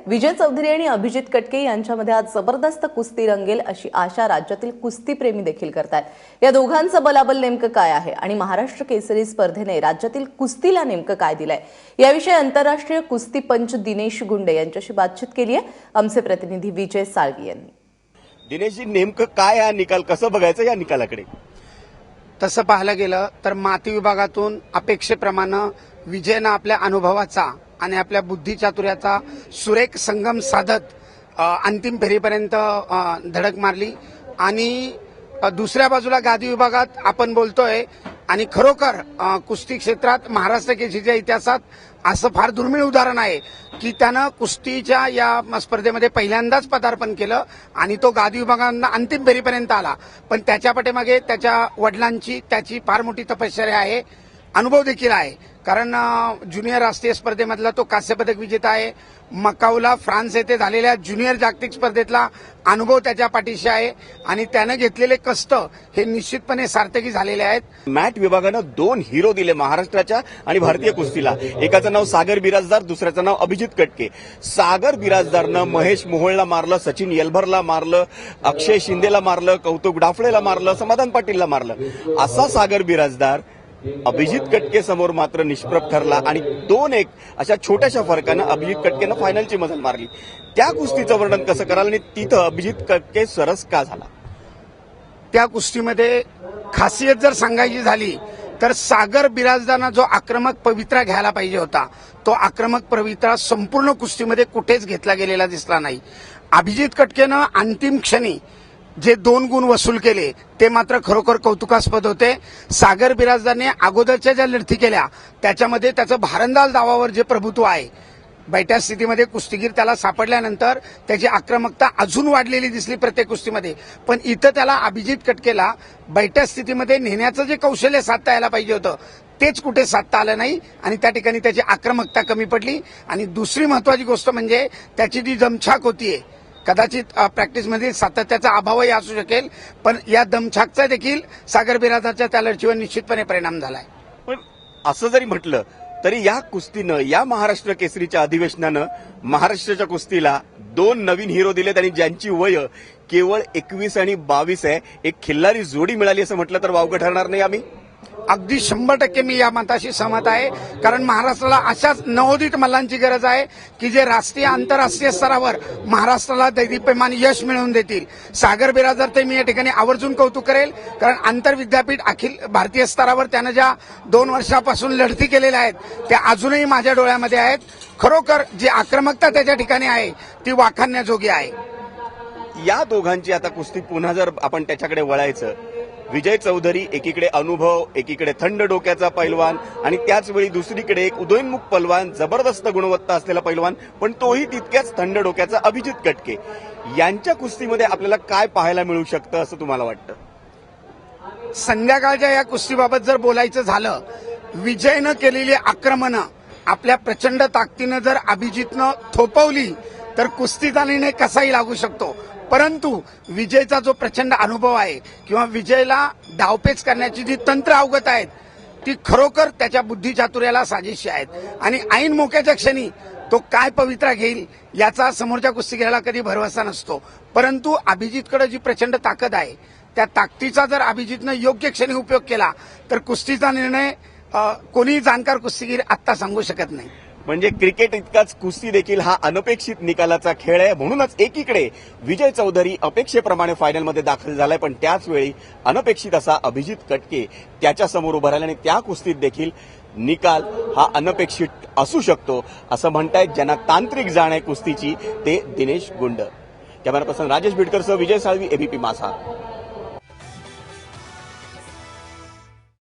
विजय चौधरी आणि अभिजित कटके यांच्यामध्ये आज जबरदस्त कुस्ती रंगेल अशी आशा राज्यातील कुस्तीप्रेमी देखील करतात। या दोघांचं बलाबल नेमकं काय आहे आणि महाराष्ट्र केसरी स्पर्धेने राज्यातील कुस्तीला नेमकं काय दिलंय याविषयी आंतरराष्ट्रीय कुस्ती पंच दिनेश गुंडे यांच्याशी बातचीत केली आहे आमचे प्रतिनिधी विजय साळवी यांनी। दिनेशजी, नेमकं काय हा निकाल, कसं बघायचं या निकालाकडे? तसं पाहायला गेलं तर माती विभागातून अपेक्षेप्रमाणे विजयनं आपल्या अनुभवाचा आणि आपल्या बुद्धिचातुर्याचा सुरेख संगम साधत अंतिम फेरीपर्यंत धडक मारली आणि दुसऱ्या बाजूला गादी विभागात आपण बोलतोय आणि खरोखर कुस्ती क्षेत्रात महाराष्ट्र केसरीच्या इतिहासात असं फार दुर्मिळ उदाहरण आहे की त्यानं कुस्तीच्या या स्पर्धेमध्ये पहिल्यांदाच पदार्पण केलं आणि तो गादी विभागांना अंतिम फेरीपर्यंत आला। पण त्याच्या पाठीमागे त्याच्या वडिलांची त्याची फार मोठी तपश्चर्या आहे, अनुभव देखील आहे। कारण ज्युनियर राष्ट्रीय स्पर्धेमधला तो कांस्यपदक विजेता आहे। मकाऊला फ्रान्स येथे झालेल्या ज्युनियर जागतिक स्पर्धेतला अनुभव त्याच्या पाठीशी आहे आणि त्यानं घेतलेले कष्ट हे निश्चितपणे सार्थकी झालेले आहेत। मॅट विभागानं 2 हिरो दिले महाराष्ट्राच्या आणि भारतीय कुस्तीला। एकाचं नाव सागर बिराजदार, दुसऱ्याचं नाव अभिजित कटके। सागर बिराजदारनं महेश मोहोळला मारलं, सचिन येलभरला मारलं, अक्षय शिंदेला मारलं, कौतुक डाफळेला मारलं, समाधान पाटीलला मारलं। असा सागर बिराजदार अभिजित कटके समोर मात्र निष्प्रभ ठरला आणि 2-1 अशा छोट्याशा फरकानं अभिजित कटकेनं फायनलची मजल मारली। त्या कुस्तीचं वर्णन कसं कराल आणि तिथं अभिजित कटके सरस का झाला? त्या कुस्तीमध्ये खासियत जर सांगायची झाली तर सागर बिराजदारनं जो आक्रमक पवित्रा घ्यायला पाहिजे होता तो आक्रमक पवित्रा संपूर्ण कुस्तीमध्ये कुठेच घेतला गेलेला दिसला नाही। अभिजित कटकेनं अंतिम क्षणी जे 2 गुण वसूल केले ते मात्र खरोखर कौतुकास्पद होते। सागर बिराजदारने अगोदरच्या ज्या लढती केल्या त्याच्यामध्ये त्याचं भारंदाज डावावर जे प्रभुत्व आहे, बैठ्या स्थितीमध्ये कुस्तीगीर त्याला सापडल्यानंतर त्याची आक्रमकता अजून वाढलेली दिसली प्रत्येक कुस्तीमध्ये। पण इथं त्याला अभिजित कटकेला बैठ्या स्थितीमध्ये नेण्याचं जे कौशल्य साधता यायला पाहिजे होतं तेच कुठे साधता आलं नाही आणि त्या ठिकाणी त्याची आक्रमकता कमी पडली। आणि दुसरी महत्वाची गोष्ट म्हणजे त्याची जी दमछाक होतीये, कदाचित प्रॅक्टिसमध्ये सातत्याचा अभावही असू शकेल, पण या दमछाकचा देखील सागर बिराजदारच्या त्या लढतीवर निश्चितपणे परिणाम झालाय। पण असं जरी म्हटलं तरी या कुस्तीनं, या महाराष्ट्र केसरीच्या अधिवेशनानं महाराष्ट्राच्या कुस्तीला 2 नवीन हिरो दिलेत आणि ज्यांची वय केवळ 21 आणि 22 आहे। एक खिल्लारी जोडी मिळाली असं म्हटलं तर वावगं ठरणार नाही आम्ही? अगदी 100% मी या मताशी सहमत आहे। कारण महाराष्ट्राला अशाच नवोदित मल्लांची गरज आहे की जे राष्ट्रीय आंतरराष्ट्रीय स्तरावर महाराष्ट्राला दैदिप्यमान यश मिळवून देतील। सागर बिराजदारचे मी या ठिकाणी आवर्जून कौतुक करेल, कारण आंतरविद्यापीठ अखिल भारतीय स्तरावर त्यानं ज्या 2 वर्षापासून लढती केलेल्या आहेत त्या अजूनही माझ्या डोळ्यामध्ये आहेत। खरोखर जी आक्रमकता त्याच्या ठिकाणी आहे ती वाखाणण्याजोगी आहे। या दोघांची आता कुस्ती पुन्हा जर आपण त्याच्याकडे वळायचं, विजय चौधरी एकीकडे अनुभव, एकीकडे थंड डोक्याचा पैलवान आणि त्याचवेळी दुसरीकडे एक उदयोन्मुख पैलवान, जबरदस्त गुणवत्ता असलेला पैलवान पण तोही तितक्याच थंड डोक्याचा अभिजित कटके। यांच्या कुस्तीमध्ये आपल्याला काय पाहायला मिळू शकतं असं तुम्हाला वाटतं? संध्याकाळच्या या कुस्तीबाबत जर बोलायचं झालं, विजयनं केलेली आक्रमणं आपल्या प्रचंड ताकदीनं जर अभिजितनं थोपवली तर कुस्तीचा निर्णय कसाही लागू शकतो। परंतु विजयचा जो प्रचंड अनुभव आहे किंवा विजयला डावपेच करण्याची जी तंत्र अवगत आहेत ती खरोखर त्याच्या बुद्धिचातुर्याला साजेशी आहेत आणि ऐन मोक्याच्या क्षणी तो काय पवित्रा घेईल याचा समोरच्या कुस्तीगीराला कधी भरवसा नसतो। परंतु अभिजितकडे जी प्रचंड ताकद आहे त्या ताकदीचा जर अभिजितनं योग्य क्षणी उपयोग केला तर कुस्तीचा निर्णय कोणीही जाणकार कुस्तीगीर आत्ता सांगू शकत नाही। म्हणजे क्रिकेट इतकाच कुस्ती देखील हा अनपेक्षित निकालाचा खेळ आहे। म्हणूनच एकीकडे विजय चौधरी अपेक्षेप्रमाणे फायनलमध्ये दाखल झालाय, पण त्याच वेळी अनपेक्षित असा अभिजित कटके त्याच्यासमोर उभा राहिला आणि त्या कुस्तीत देखील निकाल हा अनपेक्षित असू शकतो असं म्हणतायत ज्यांना तांत्रिक जाण आहे कुस्तीची, ते दिनेश गुंड। कॅमेरा पर्सन राजेश बिडकरसह विजय साळवी, एबीपी माझा।